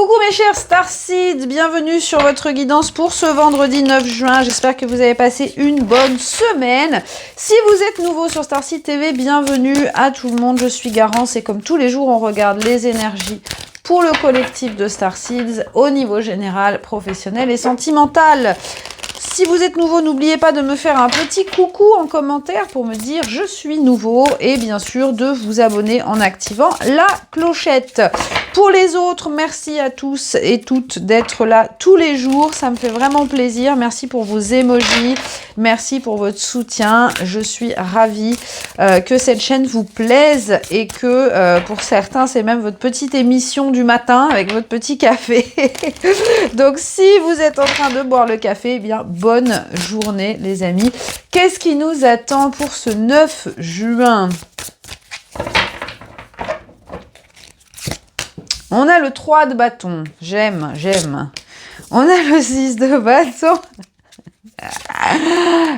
Coucou mes chers Starseeds, bienvenue sur votre guidance pour ce vendredi 9 juin. J'espère que vous avez passé une bonne semaine. Si vous êtes nouveau sur Starseed TV, bienvenue à tout le monde. Je suis Garance et comme tous les jours, on regarde les énergies pour le collectif de Starseeds au niveau général, professionnel et sentimental. Si vous êtes nouveau, n'oubliez pas de me faire un petit coucou en commentaire pour me dire je suis nouveau et bien sûr de vous abonner en activant la clochette. Pour les autres, merci à tous et toutes d'être là tous les jours. Ça me fait vraiment plaisir. Merci pour vos emojis. Merci pour votre soutien. Je suis ravie que cette chaîne vous plaise et que pour certains, c'est même votre petite émission du matin avec votre petit café. Donc, si vous êtes en train de boire le café, eh bien, bonne journée, les amis. Qu'est-ce qui nous attend pour ce 9 juin ? On a le 3 de bâton. J'aime. On a le 6 de bâton.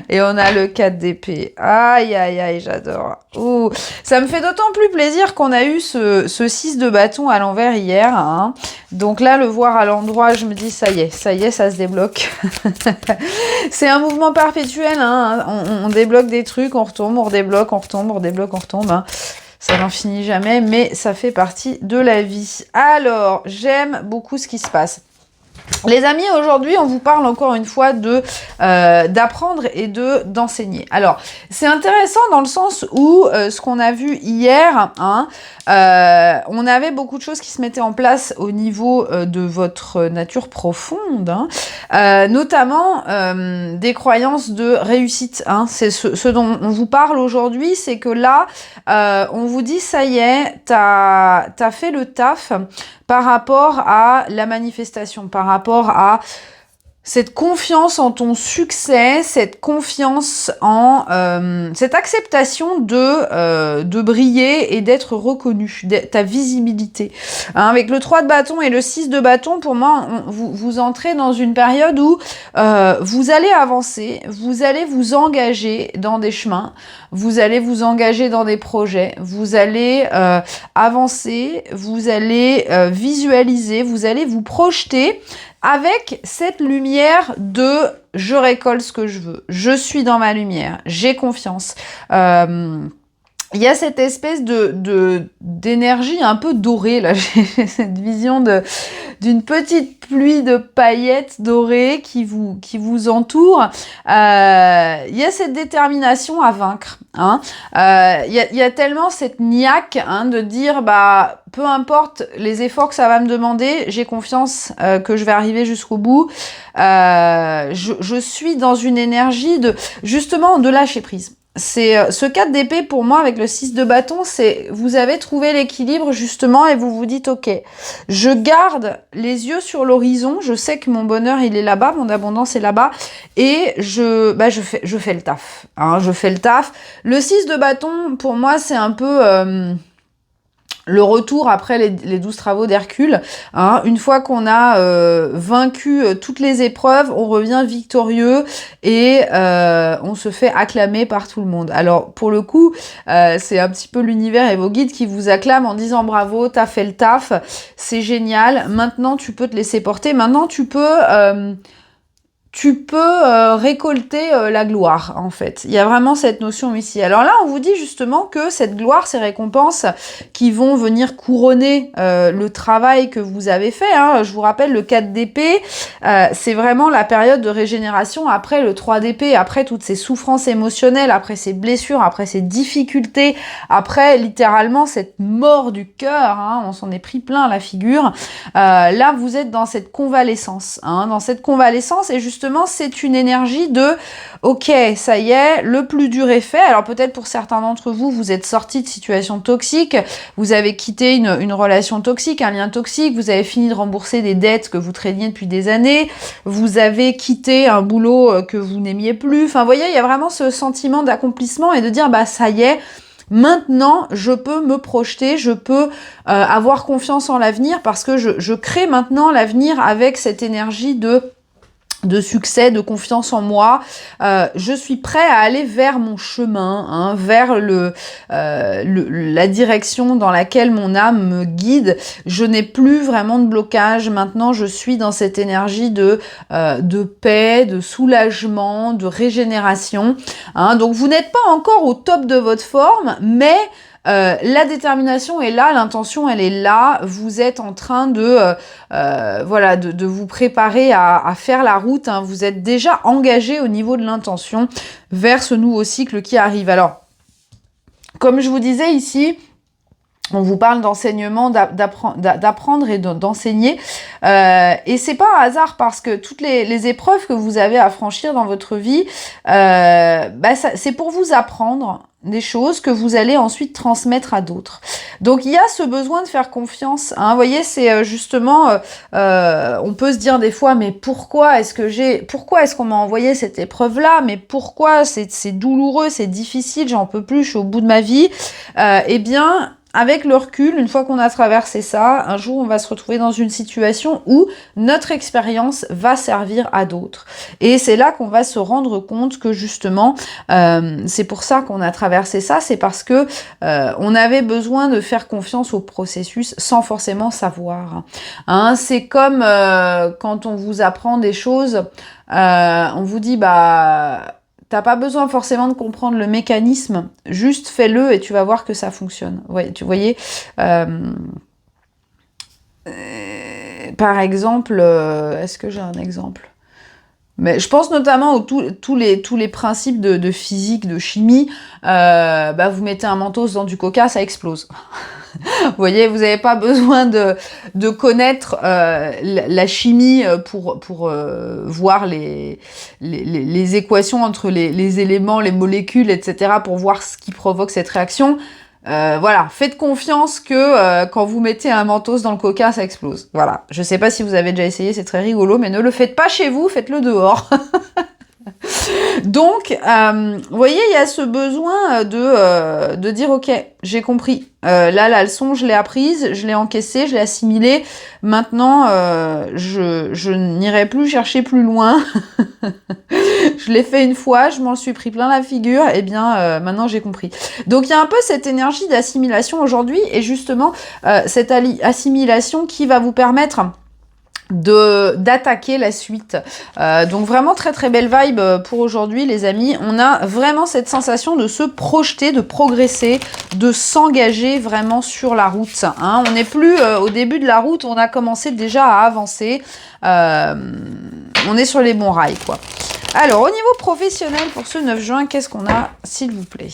Et on a le 4 d'épée. Aïe, aïe, aïe, j'adore. Ouh. Ça me fait d'autant plus plaisir qu'on a eu ce 6 de bâton à l'envers hier. Hein. Donc là, le voir à l'endroit, je me dis, ça y est, ça se débloque. C'est un mouvement perpétuel. Hein. On débloque des trucs, on retombe, on redébloque, on retombe, on débloque, on retombe. Hein. Ça n'en finit jamais, mais ça fait partie de la vie. Alors, j'aime beaucoup ce qui se passe. Les amis, aujourd'hui, on vous parle encore une fois d'apprendre et d'enseigner. Alors, c'est intéressant dans le sens où ce qu'on a vu hier, hein, on avait beaucoup de choses qui se mettaient en place au niveau de votre nature profonde, hein, notamment des croyances de réussite. Hein, c'est ce dont on vous parle aujourd'hui, c'est que là, on vous dit, ça y est, t'as fait le taf par rapport à la manifestation, par rapport à cette confiance en ton succès, cette confiance en cette acceptation de briller et d'être reconnu, ta visibilité. Hein, avec le 3 de bâton et le 6 de bâton, pour moi, vous entrez dans une période où vous allez avancer, vous allez vous engager dans des chemins, vous allez vous engager dans des projets, vous allez avancer, vous allez visualiser, vous allez vous projeter avec cette lumière de « je récolte ce que je veux, je suis dans ma lumière, j'ai confiance ». Il y a cette espèce d'énergie un peu dorée, là, j'ai cette vision d'une petite pluie de paillettes dorées qui vous entoure. Il y a cette détermination à vaincre. Hein. Il y a tellement cette niaque, hein, de dire, bah, peu importe les efforts que ça va me demander, j'ai confiance que je vais arriver jusqu'au bout. Je suis dans une énergie justement de lâcher prise. C'est ce 4 d'épée pour moi avec le 6 de bâton, c'est vous avez trouvé l'équilibre justement et vous vous dites ok, je garde les yeux sur l'horizon, je sais que mon bonheur il est là-bas, mon abondance est là-bas et je fais le taf, hein, je fais le taf. Le 6 de bâton pour moi c'est un peu le retour après les 12 travaux d'Hercule, hein, une fois qu'on a vaincu toutes les épreuves, on revient victorieux et on se fait acclamer par tout le monde. Alors pour le coup, c'est un petit peu l'univers et vos guides qui vous acclament en disant bravo, t'as fait le taf, c'est génial, maintenant tu peux te laisser porter, maintenant tu peux récolter la gloire, en fait. Il y a vraiment cette notion ici. Alors là, on vous dit justement que cette gloire, ces récompenses qui vont venir couronner le travail que vous avez fait. Hein. Je vous rappelle, le 4 d'épée, c'est vraiment la période de régénération après le 3 d'épée, après toutes ces souffrances émotionnelles, après ces blessures, après ces difficultés, après littéralement cette mort du cœur. Hein. On s'en est pris plein la figure. Là, vous êtes dans cette convalescence. Hein. Dans cette convalescence, et justement, c'est une énergie de « Ok, ça y est, le plus dur est fait ». Alors peut-être pour certains d'entre vous, vous êtes sortis de situations toxiques, vous avez quitté une relation toxique, un lien toxique, vous avez fini de rembourser des dettes que vous traîniez depuis des années, vous avez quitté un boulot que vous n'aimiez plus. Enfin, vous voyez, il y a vraiment ce sentiment d'accomplissement et de dire « Bah, ça y est ». Maintenant, je peux me projeter, je peux avoir confiance en l'avenir parce que je crée maintenant l'avenir avec cette énergie de succès, de confiance en moi. Je suis prêt à aller vers mon chemin, hein, vers la direction dans laquelle mon âme me guide. Je n'ai plus vraiment de blocage. Maintenant, je suis dans cette énergie de paix, de soulagement, de régénération. Hein. Donc, vous n'êtes pas encore au top de votre forme, mais la détermination est là, l'intention elle est là, vous êtes en train de vous préparer à faire la route, hein. Vous êtes déjà engagé au niveau de l'intention vers ce nouveau cycle qui arrive. Alors, comme je vous disais ici, on vous parle d'enseignement, d'apprendre et d'enseigner. Et c'est pas un hasard parce que toutes les épreuves que vous avez à franchir dans votre vie, c'est pour vous apprendre des choses que vous allez ensuite transmettre à d'autres. Donc il y a ce besoin de faire confiance. Hein. Vous voyez, c'est justement, on peut se dire des fois, mais pourquoi est-ce qu'on m'a envoyé cette épreuve-là? Mais pourquoi c'est douloureux, c'est difficile, j'en peux plus, je suis au bout de ma vie. Eh bien, avec le recul, une fois qu'on a traversé ça, un jour on va se retrouver dans une situation où notre expérience va servir à d'autres. Et c'est là qu'on va se rendre compte que justement, c'est pour ça qu'on a traversé ça, c'est parce que on avait besoin de faire confiance au processus sans forcément savoir. Hein, c'est comme quand on vous apprend des choses, on vous dit t'as pas besoin forcément de comprendre le mécanisme, juste fais-le et tu vas voir que ça fonctionne. Ouais, tu voyez, par exemple, est-ce que j'ai un exemple? Mais je pense notamment aux tous les principes de physique, de chimie. Vous mettez un mentos dans du coca, ça explose. Vous voyez, vous n'avez pas besoin de connaître la chimie pour voir les équations entre les éléments, les molécules, etc., pour voir ce qui provoque cette réaction. Voilà, faites confiance que quand vous mettez un mentos dans le coca, ça explose. Voilà, je sais pas si vous avez déjà essayé, c'est très rigolo, mais ne le faites pas chez vous, faites-le dehors. Donc, vous voyez, il y a ce besoin de dire, ok, j'ai compris. Là, la leçon, je l'ai apprise, je l'ai encaissée, je l'ai assimilée. Maintenant, je n'irai plus chercher plus loin. Je l'ai fait une fois, je m'en suis pris plein la figure, et bien, maintenant, j'ai compris. Donc, il y a un peu cette énergie d'assimilation aujourd'hui, et justement, cette assimilation qui va vous permettre d'attaquer la suite. Donc vraiment très très belle vibe pour aujourd'hui les amis. On a vraiment cette sensation de se projeter, de progresser, de s'engager vraiment sur la route. Hein. On n'est plus au début de la route, on a commencé déjà à avancer. On est sur les bons rails quoi. Alors au niveau professionnel pour ce 9 juin, qu'est-ce qu'on a s'il vous plaît ?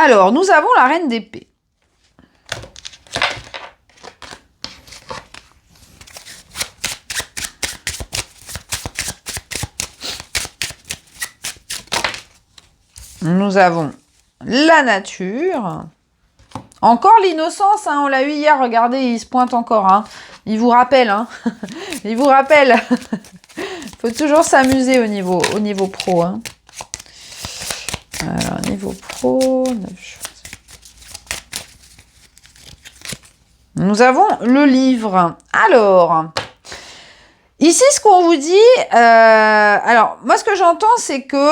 Alors, nous avons la reine d'épée. Nous avons la nature. Encore l'innocence, hein, on l'a eu hier, regardez, il se pointe encore. Hein. Il vous rappelle, hein. Il vous rappelle. Faut toujours s'amuser au niveau pro. Hein. Alors, niveau pro, 9 choses. Nous avons le livre. Alors, ici, ce qu'on vous dit, alors, moi, ce que j'entends, c'est que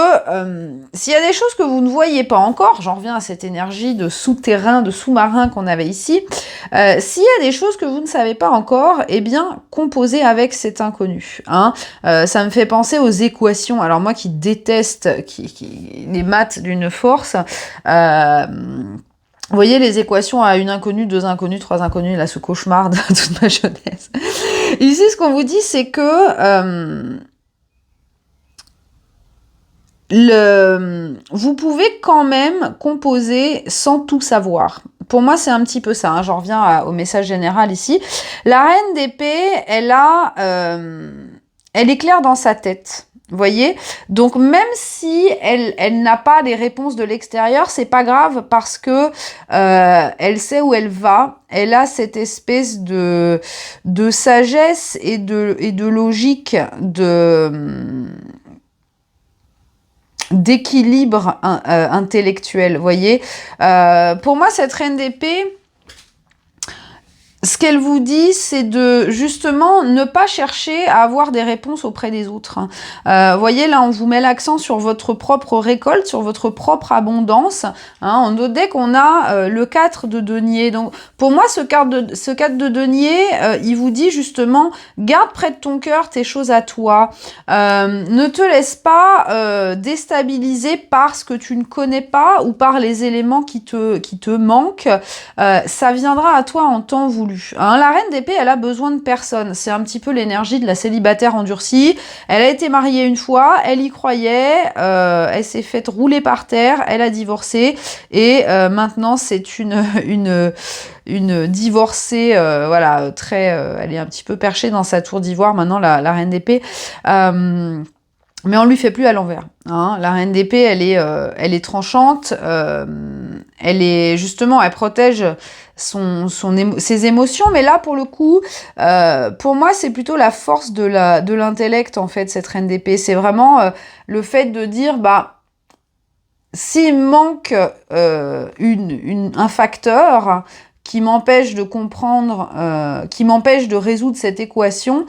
s'il y a des choses que vous ne voyez pas encore, j'en reviens à cette énergie de souterrain, de sous-marin qu'on avait ici, s'il y a des choses que vous ne savez pas encore, eh bien, composez avec cet inconnu. Hein. Ça me fait penser aux équations. Alors, moi qui déteste les maths d'une force, vous voyez les équations à une inconnue, 2 inconnus, 3 inconnus, là, ce cauchemar de toute ma jeunesse. Ici, ce qu'on vous dit, c'est que vous pouvez quand même composer sans tout savoir. Pour moi, c'est un petit peu ça. Hein. J'en reviens au message général ici. La reine d'épée, elle est claire dans sa tête. Vous voyez? Donc même si elle n'a pas les réponses de l'extérieur, c'est pas grave parce que elle sait où elle va. Elle a cette espèce de sagesse et de logique d'équilibre intellectuel. Vous voyez? Pour moi, cette reine d'épée, ce qu'elle vous dit, c'est de justement ne pas chercher à avoir des réponses auprès des autres. Vous voyez, là, on vous met l'accent sur votre propre récolte, sur votre propre abondance. Hein, on note dès qu'on a le 4 de denier. Donc, pour moi, ce 4 de denier, il vous dit justement, garde près de ton cœur tes choses à toi. Ne te laisse pas déstabiliser par ce que tu ne connais pas ou par les éléments qui te manquent. Ça viendra à toi en temps voulu. Hein, la reine d'épée, elle a besoin de personne. C'est un petit peu l'énergie de la célibataire endurcie. Elle a été mariée une fois, elle y croyait, elle s'est faite rouler par terre, elle a divorcé et maintenant c'est une divorcée, voilà, très, elle est un petit peu perchée dans sa tour d'ivoire maintenant, la reine d'épée. Mais on lui fait plus à l'envers. Hein. La reine d'épée, elle est tranchante. Elle est justement, elle protège ses émotions. Mais là, pour le coup, pour moi, c'est plutôt la force de l'intellect en fait, cette reine d'épée. C'est vraiment le fait de dire, bah, s'il manque un facteur qui m'empêche de comprendre, qui m'empêche de résoudre cette équation,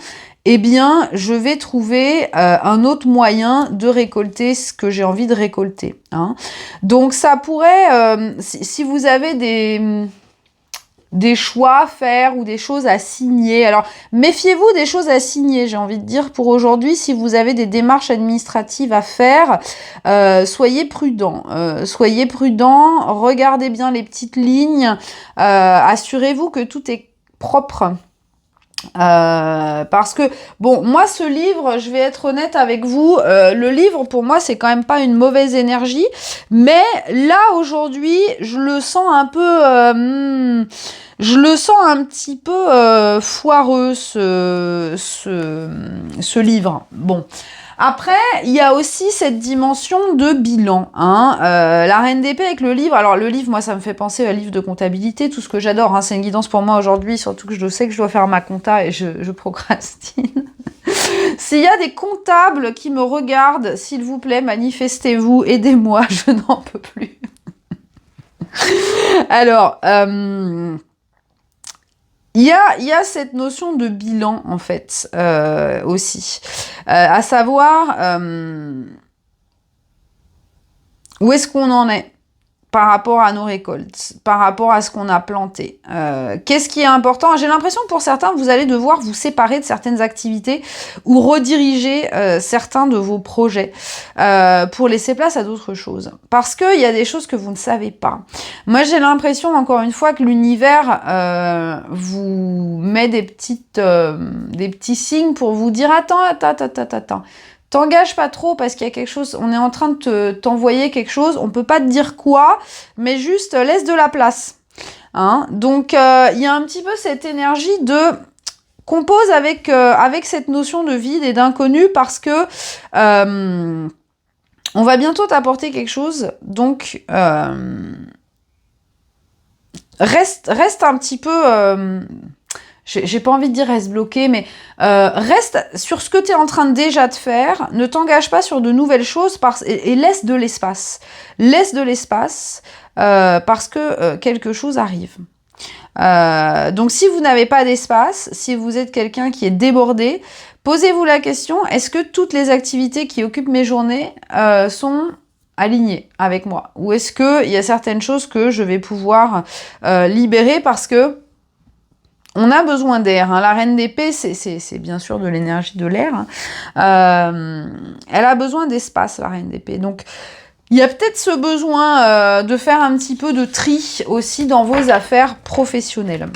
eh bien, je vais trouver un autre moyen de récolter ce que j'ai envie de récolter. Hein. Donc, ça pourrait, si vous avez des choix à faire ou des choses à signer. Alors, méfiez-vous des choses à signer, j'ai envie de dire, pour aujourd'hui. Si vous avez des démarches administratives à faire, soyez prudents. Soyez prudents, regardez bien les petites lignes, assurez-vous que tout est propre. Parce que, bon, moi, ce livre, je vais être honnête avec vous, le livre, pour moi, c'est quand même pas une mauvaise énergie, mais là, aujourd'hui, je le sens un peu, je le sens un petit peu foireux, ce livre. Bon. Après, il y a aussi cette dimension de bilan. Hein. La reine d'épée avec le livre. Alors, le livre, moi, ça me fait penser à un livre de comptabilité, tout ce que j'adore. Hein. C'est une guidance pour moi aujourd'hui, surtout que je sais que je dois faire ma compta et je procrastine. S'il y a des comptables qui me regardent, s'il vous plaît, manifestez-vous, aidez-moi, je n'en peux plus. Alors... Il y a cette notion de bilan, en fait, aussi. À savoir, où est-ce qu'on en est par rapport à nos récoltes, par rapport à ce qu'on a planté. Qu'est-ce qui est important? J'ai l'impression que pour certains, vous allez devoir vous séparer de certaines activités ou rediriger certains de vos projets pour laisser place à d'autres choses. Parce qu'il y a des choses que vous ne savez pas. Moi, j'ai l'impression, encore une fois, que l'univers vous met des petits signes pour vous dire « Attends. T'engages pas trop parce qu'il y a quelque chose, on est en train de t'envoyer quelque chose, on peut pas te dire quoi, mais juste laisse de la place. Hein. Donc, il y a un petit peu cette énergie de compose avec cette notion de vide et d'inconnu parce que on va bientôt t'apporter quelque chose, donc reste un petit peu... j'ai pas envie de dire reste bloqué, mais reste sur ce que tu es en train déjà de faire, ne t'engage pas sur de nouvelles choses et laisse de l'espace. Laisse de l'espace parce que quelque chose arrive. Donc si vous n'avez pas d'espace, si vous êtes quelqu'un qui est débordé, posez-vous la question, est-ce que toutes les activités qui occupent mes journées sont alignées avec moi? Ou est-ce qu'il y a certaines choses que je vais pouvoir libérer parce que on a besoin d'air. Hein. La reine d'épée, c'est bien sûr de l'énergie de l'air. Hein. Elle a besoin d'espace, la reine d'épée. Donc, il y a peut-être ce besoin de faire un petit peu de tri aussi dans vos affaires professionnelles.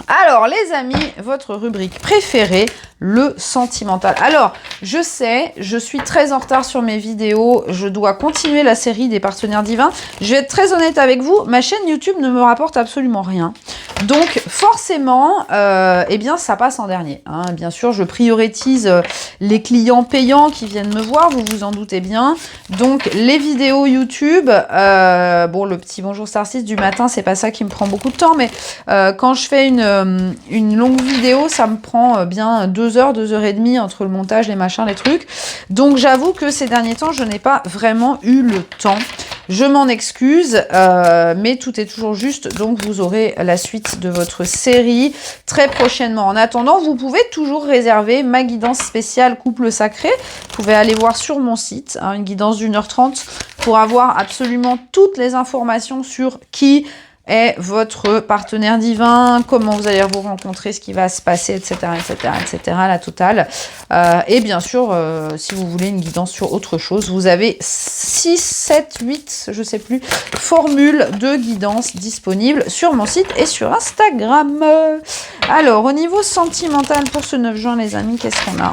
Alors, les amis, votre rubrique préférée, le sentimental. Alors, je sais, je suis très en retard sur mes vidéos, je dois continuer la série des partenaires divins. Je vais être très honnête avec vous, ma chaîne YouTube ne me rapporte absolument rien. Donc, forcément, eh bien, ça passe en dernier. Hein. Bien sûr, je priorise les clients payants qui viennent me voir, vous vous en doutez bien. Donc, les vidéos YouTube, bon, le petit bonjour Star6 du matin, c'est pas ça qui me prend beaucoup de temps, mais quand je fais une longue vidéo, ça me prend bien 2 heures, 2 heures et demie entre le montage, les machins, les trucs. Donc, j'avoue que ces derniers temps, je n'ai pas vraiment eu le temps. Je m'en excuse, mais tout est toujours juste, donc vous aurez la suite de votre série très prochainement. En attendant, vous pouvez toujours réserver ma guidance spéciale couple sacré. Vous pouvez aller voir sur mon site, hein, une guidance d'1h30 pour avoir absolument toutes les informations sur qui est votre partenaire divin, comment vous allez vous rencontrer, ce qui va se passer, etc., etc., etc., la totale. Et bien sûr, si vous voulez une guidance sur autre chose, vous avez 6, 7, 8, je sais plus, formules de guidance disponibles sur mon site et sur Instagram. Alors, au niveau sentimental pour ce 9 juin, les amis, qu'est-ce qu'on a ?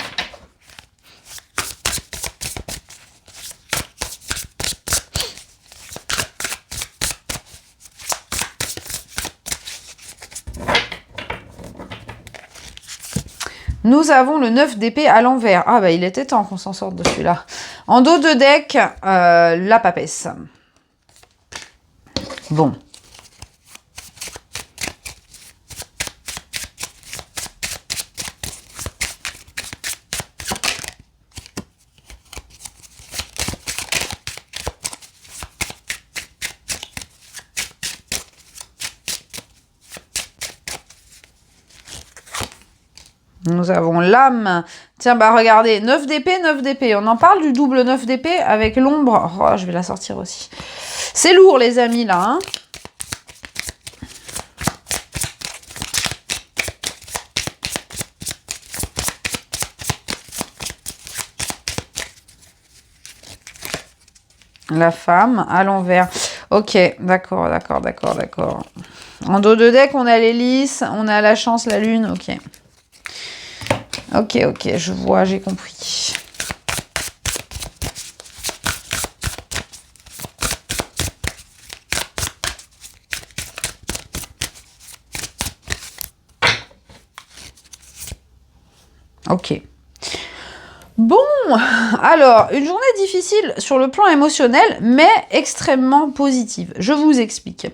Nous avons le 9 d'épée à l'envers. Ah bah il était temps qu'on s'en sorte de celui-là. En dos de deck, la papesse. Bon. Nous avons l'âme. Tiens, bah regardez, 9 d'épée, 9 d'épée. On en parle du double 9 d'épée avec l'ombre. Oh, je vais la sortir aussi. C'est lourd, les amis, là. Hein. La femme à l'envers. Ok, d'accord, d'accord, d'accord, d'accord. En dos de deck, on a l'hélice, on a la chance, la lune, ok. Ok, ok, je vois, j'ai compris. Ok. Bon, alors, une journée difficile sur le plan émotionnel, mais extrêmement positive. Je vous explique.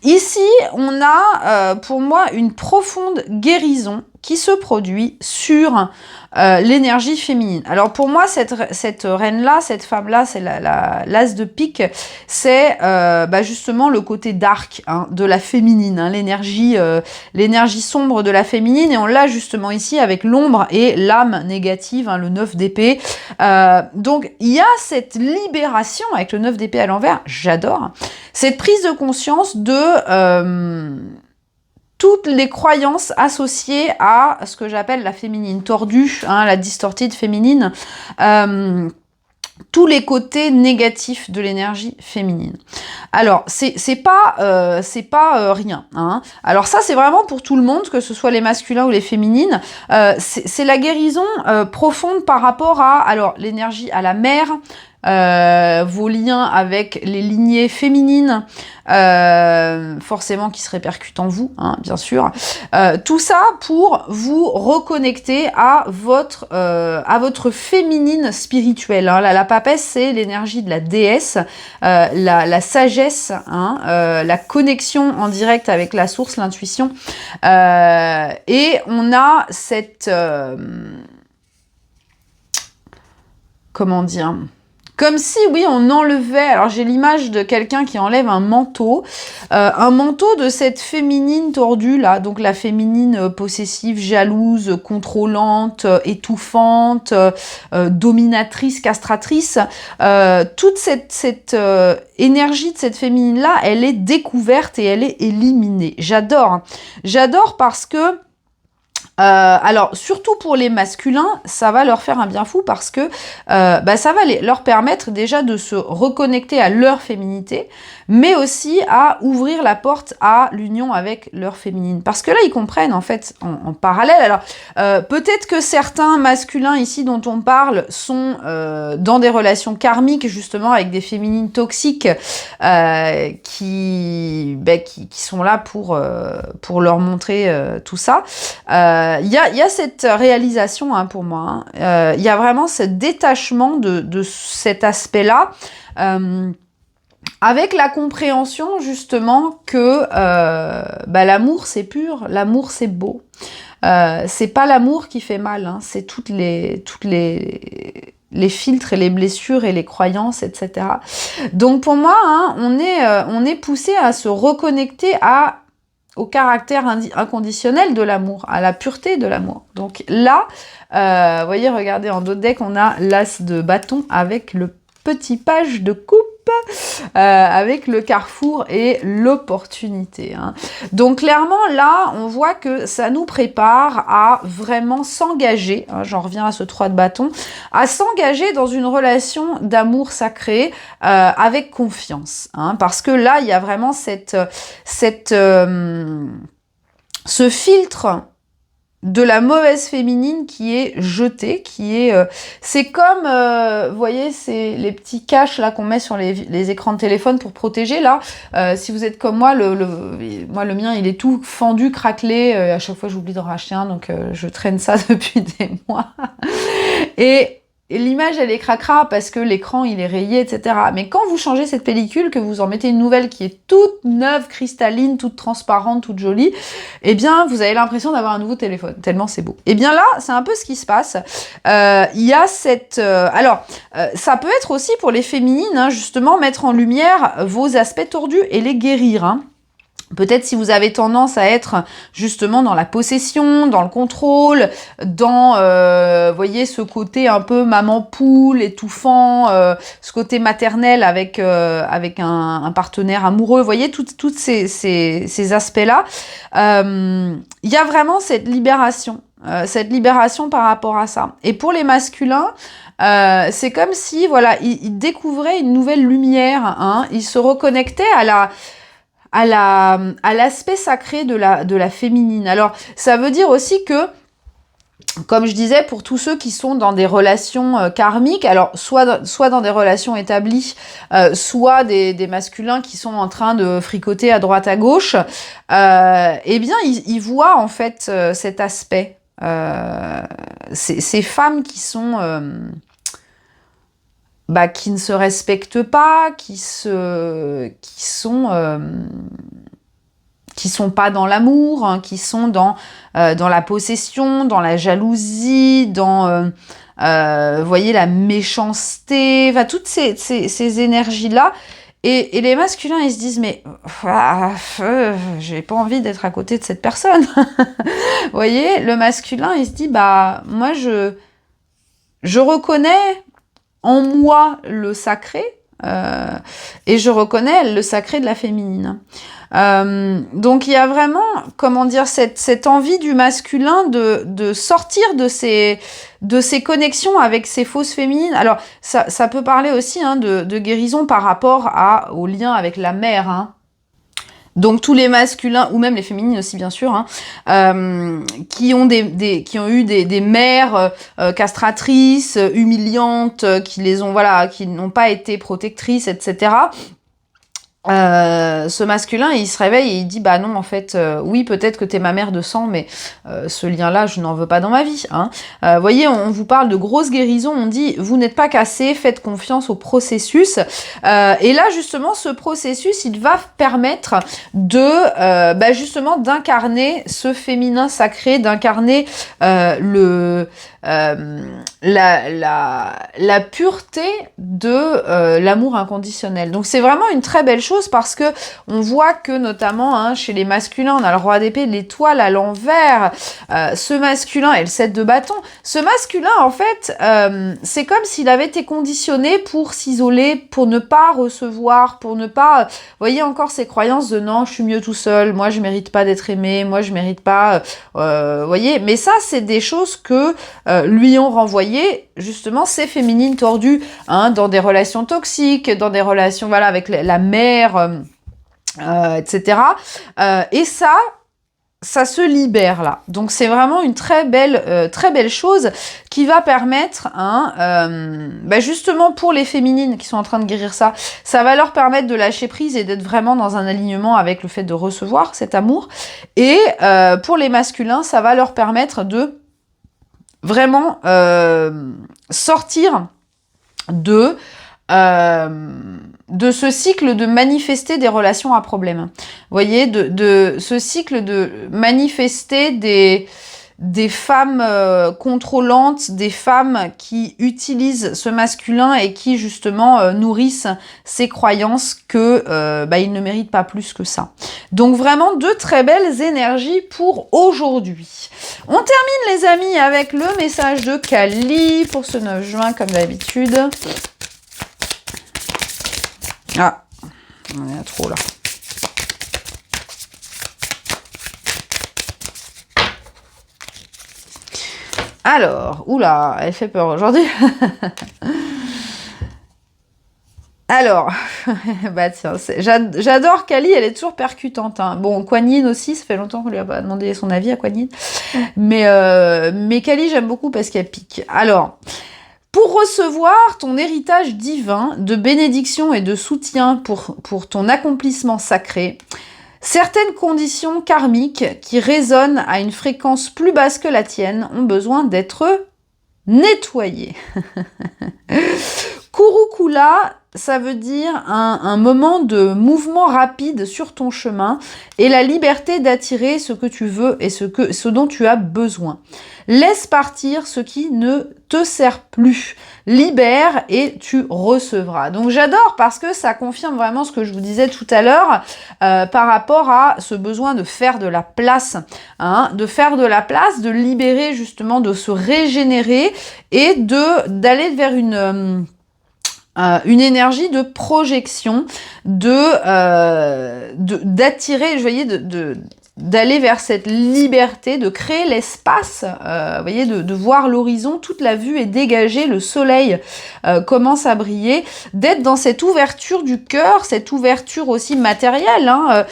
Ici, on a, pour moi, une profonde guérison qui se produit sur l'énergie féminine. Alors pour moi, cette reine-là, cette femme-là, c'est l'as de pique, c'est justement le côté dark hein, de la féminine, hein, l'énergie sombre de la féminine, et on l'a justement ici avec l'ombre et l'âme négative, hein, le 9 d'épée. Donc il y a cette libération avec le 9 d'épée à l'envers, j'adore, cette prise de conscience de... toutes les croyances associées à ce que j'appelle la féminine tordue, hein, la distorted féminine, tous les côtés négatifs de l'énergie féminine. Alors, c'est pas rien. Hein. Alors ça, c'est vraiment pour tout le monde, que ce soit les masculins ou les féminines. C'est la guérison profonde par rapport à l'énergie à la mère, vos liens avec les lignées féminines, forcément qui se répercutent en vous, hein, bien sûr. Tout ça pour vous reconnecter à votre féminine spirituelle. Hein. La papesse, c'est l'énergie de la déesse, la sagesse, hein, la connexion en direct avec la source, l'intuition. Et on a cette... comment dire ? Comme si, oui, on enlevait... Alors, j'ai l'image de quelqu'un qui enlève un manteau de cette féminine tordue, là. Donc, la féminine possessive, jalouse, contrôlante, étouffante, dominatrice, castratrice. Toute cette énergie de cette féminine-là, elle est découverte et elle est éliminée. J'adore. J'adore parce que Alors, surtout pour les masculins, ça va leur faire un bien fou parce que ça va leur permettre déjà de se reconnecter à leur féminité, mais aussi à ouvrir la porte à l'union avec leur féminine. Parce que là, ils comprennent en fait en parallèle. Alors, peut-être que certains masculins ici dont on parle sont dans des relations karmiques, justement, avec des féminines toxiques qui sont là pour leur montrer tout ça. Il y a cette réalisation pour moi. Il y a vraiment ce détachement de cet aspect-là, avec la compréhension justement que l'amour c'est pur, l'amour c'est beau. C'est pas l'amour qui fait mal, hein, c'est toutes les filtres et les blessures et les croyances, etc. Donc pour moi, on est poussé à se reconnecter au caractère inconditionnel de l'amour, à la pureté de l'amour. Donc là, vous voyez, regardez, en dos de deck, on a l'as de bâton avec le petit page de coupe, avec le carrefour et l'opportunité. Donc clairement, là, on voit que ça nous prépare à vraiment s'engager, j'en reviens à ce 3 de bâton, à s'engager dans une relation d'amour sacré avec confiance. Parce que là, il y a vraiment ce filtre de la mauvaise féminine qui est jetée, c'est comme, vous voyez, c'est les petits caches là qu'on met sur les écrans de téléphone pour protéger là. Si vous êtes comme moi, moi le mien il est tout fendu, craquelé. À chaque fois j'oublie d'en racheter un, donc je traîne ça depuis des mois. Et l'image, elle est cracra parce que l'écran, il est rayé, etc. Mais quand vous changez cette pellicule, que vous en mettez une nouvelle qui est toute neuve, cristalline, toute transparente, toute jolie, eh bien, vous avez l'impression d'avoir un nouveau téléphone, tellement c'est beau. Eh bien là, c'est un peu ce qui se passe. Il y a cette... ça peut être aussi pour les féminines, justement, mettre en lumière vos aspects tordus et les guérir, Peut-être si vous avez tendance à être justement dans la possession, dans le contrôle, dans, voyez, ce côté un peu maman poule, étouffant, ce côté maternel avec un partenaire amoureux, voyez, toutes ces aspects-là. Il y a vraiment cette libération par rapport à ça. Et pour les masculins, c'est comme si, voilà, ils découvraient une nouvelle lumière, ils se reconnectaient à l'aspect sacré de la féminine. Alors, ça veut dire aussi que, comme je disais, pour tous ceux qui sont dans des relations karmiques, alors soit dans des relations établies, soit des masculins qui sont en train de fricoter à droite à gauche, eh bien, ils voient en fait cet aspect. Ces femmes qui sont... qui ne se respectent pas, qui sont pas dans l'amour, qui sont dans la possession, dans la jalousie, dans voyez, la méchanceté, toutes ces énergies-là. Et les masculins, ils se disent, mais j'ai pas envie d'être à côté de cette personne. Vous voyez, le masculin, il se dit, moi, je reconnais en moi le sacré, et je reconnais le sacré de la féminine. Donc il y a vraiment, comment dire, cette envie du masculin de sortir de ces connexions avec ces fausses féminines. Alors ça peut parler aussi de guérison par rapport au lien avec la mère, Donc tous les masculins, ou même les féminines aussi bien sûr, qui ont eu des mères castratrices, humiliantes, qui n'ont pas été protectrices, etc. Ce masculin, il se réveille et il dit, non, en fait, oui, peut-être que t'es ma mère de sang, mais ce lien-là, je n'en veux pas dans ma vie. Voyez, on vous parle de grosse guérison, on dit, vous n'êtes pas cassé, faites confiance au processus. Et là, justement, ce processus, il va permettre justement d'incarner ce féminin sacré, d'incarner la pureté de l'amour inconditionnel. Donc c'est vraiment une très belle chose parce que on voit que notamment hein, chez les masculins, on a le roi d'épée, l'étoile à l'envers, ce masculin et le 7 de bâton. Ce masculin, en fait, c'est comme s'il avait été conditionné pour s'isoler, pour ne pas recevoir, pour ne pas... Vous voyez encore ces croyances de non, je suis mieux tout seul, moi je mérite pas d'être aimé, moi je mérite pas... voyez, mais ça, c'est des choses que lui ont renvoyé justement ces féminines tordues hein, dans des relations toxiques, dans des relations voilà avec la mère, etc. Et ça se libère là. Donc c'est vraiment une très belle chose qui va permettre, hein, justement pour les féminines qui sont en train de guérir ça, ça va leur permettre de lâcher prise et d'être vraiment dans un alignement avec le fait de recevoir cet amour. Et pour les masculins, ça va leur permettre de vraiment sortir de ce cycle de manifester des relations à problème. Vous voyez, de ce cycle de manifester des femmes contrôlantes, des femmes qui utilisent ce masculin et qui justement nourrissent ces croyances que ils ne méritent pas plus que ça. Donc vraiment de très belles énergies pour aujourd'hui. On termine les amis avec le message de Kali pour ce 9 juin comme d'habitude. Ah, on est à trop là. Alors, oula, elle fait peur aujourd'hui. Alors, bah tiens, j'adore Kali, elle est toujours percutante. Hein. Bon, Kuan Yin aussi, ça fait longtemps qu'on lui a pas demandé son avis à Kuan Yin. Mais Kali, j'aime beaucoup parce qu'elle pique. Alors, pour recevoir ton héritage divin de bénédiction et de soutien pour ton accomplissement sacré, certaines conditions karmiques qui résonnent à une fréquence plus basse que la tienne ont besoin d'être nettoyées. Kurukula, ça veut dire un moment de mouvement rapide sur ton chemin et la liberté d'attirer ce que tu veux et ce dont tu as besoin. Laisse partir ce qui ne te sert plus. Libère et tu recevras. Donc j'adore parce que ça confirme vraiment ce que je vous disais tout à l'heure par rapport à ce besoin de faire de la place. Hein, de faire de la place, de libérer justement, de se régénérer et d'aller vers une énergie de projection, d'attirer, vous voyez, d'aller vers cette liberté, de créer l'espace, vous voyez, de voir l'horizon, toute la vue est dégagée, le soleil commence à briller, d'être dans cette ouverture du cœur, cette ouverture aussi matérielle, hein,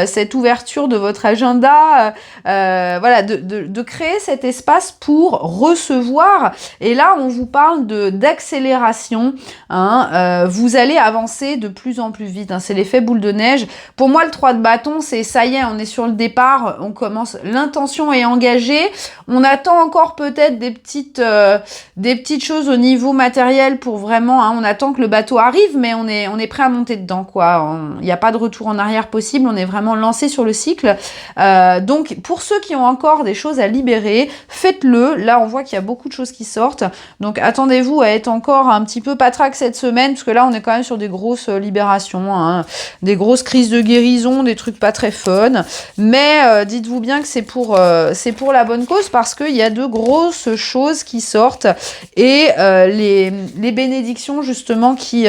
cette ouverture de votre agenda, voilà, de créer cet espace pour recevoir. Et là, on vous parle d'accélération, hein, vous allez avancer de plus en plus vite, hein, c'est l'effet boule de neige. Pour moi, le 3 de bâton, c'est ça y est, on est sur le départ, on commence, l'intention est engagée, on attend encore peut-être des petites choses au niveau matériel pour vraiment, hein, on attend que le bateau arrive, mais on est prêt à monter dedans, quoi. Il n'y a pas de retour en arrière possible, on est vraiment lancé sur le cycle. Donc, pour ceux qui ont encore des choses à libérer, faites-le. Là, on voit qu'il y a beaucoup de choses qui sortent. Donc, attendez-vous à être encore un petit peu patraque cette semaine, parce que là, on est quand même sur des grosses libérations, hein, des grosses crises de guérison, des trucs pas très fun. Mais dites-vous bien que c'est pour la bonne cause parce qu'il y a de grosses choses qui sortent et les bénédictions justement qui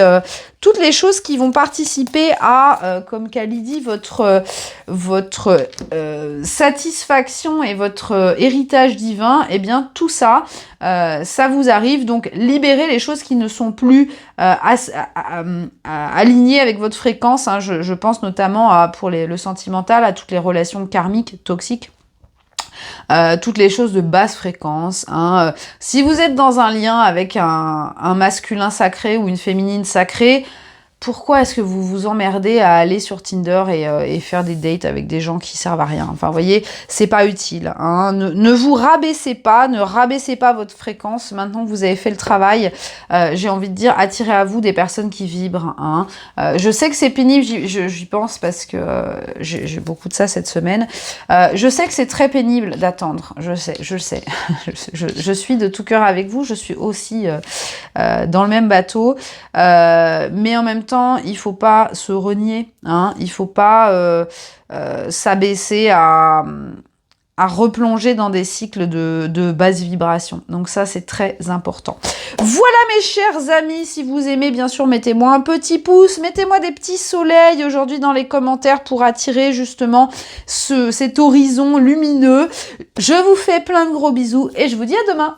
toutes les choses qui vont participer à, comme Kali dit, votre satisfaction et votre héritage divin, eh bien tout ça, ça vous arrive. Donc libérez les choses qui ne sont plus alignées avec votre fréquence. Hein. Je pense notamment pour le sentimental, à toutes les relations karmiques toxiques. Toutes les choses de basse fréquence. Hein. Si vous êtes dans un lien avec un masculin sacré ou une féminine sacrée, pourquoi est-ce que vous vous emmerdez à aller sur Tinder et faire des dates avec des gens qui servent à rien? Enfin, vous voyez, c'est pas utile. Hein. Ne vous rabaissez pas, ne rabaissez pas votre fréquence. Maintenant que vous avez fait le travail, j'ai envie de dire, attirez à vous des personnes qui vibrent. Hein. Je sais que c'est pénible, j'y pense parce que j'ai beaucoup de ça cette semaine. Je sais que c'est très pénible d'attendre. Je sais. Je suis de tout cœur avec vous. Je suis aussi dans le même bateau. Mais en même temps, il faut pas se renier, hein, il faut pas s'abaisser à replonger dans des cycles de basse vibration. Donc ça, c'est très important. Voilà mes chers amis, si vous aimez, bien sûr, mettez-moi un petit pouce, mettez-moi des petits soleils aujourd'hui dans les commentaires pour attirer justement cet horizon lumineux. Je vous fais plein de gros bisous et je vous dis à demain.